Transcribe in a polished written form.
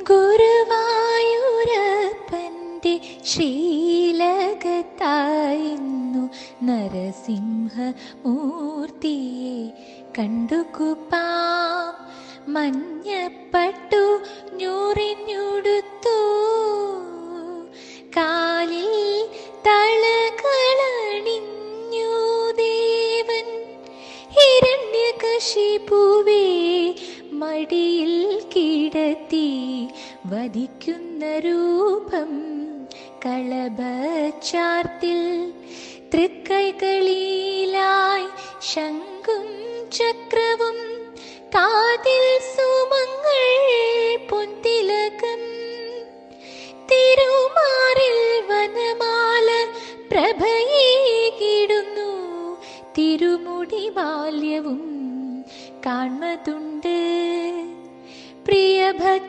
ഗുരുവായൂരപ്പന്റെ ശ്രീലകത്തായിരുന്നു നരസിംഹമൂർത്തിയെ കണ്ടുകുപ്പാം. മഞ്ഞപ്പട്ടു ഞൊറിഞ്ഞുടുത്തു, കാലിൽ തളകളണിഞ്ഞു ദേവൻ. ഹിരണ്യകശിപുവേ മടിയിൽ കിടത്തി വധിക്കുന്ന രൂപം കളഭച്ചാർത്തിൽ. തൃക്കൈകളിലായി ശംഖും ചക്രവും, കാതിൽ സുമങ്ങൾ പൊൻതിലകം. തിരുമാറിൽ വനമാല പ്രഭയേകിടുന്നു, തിരുമുടി ബാല്യവും കാൺമതുണ്ട്. പ്രിയഭക്തനായ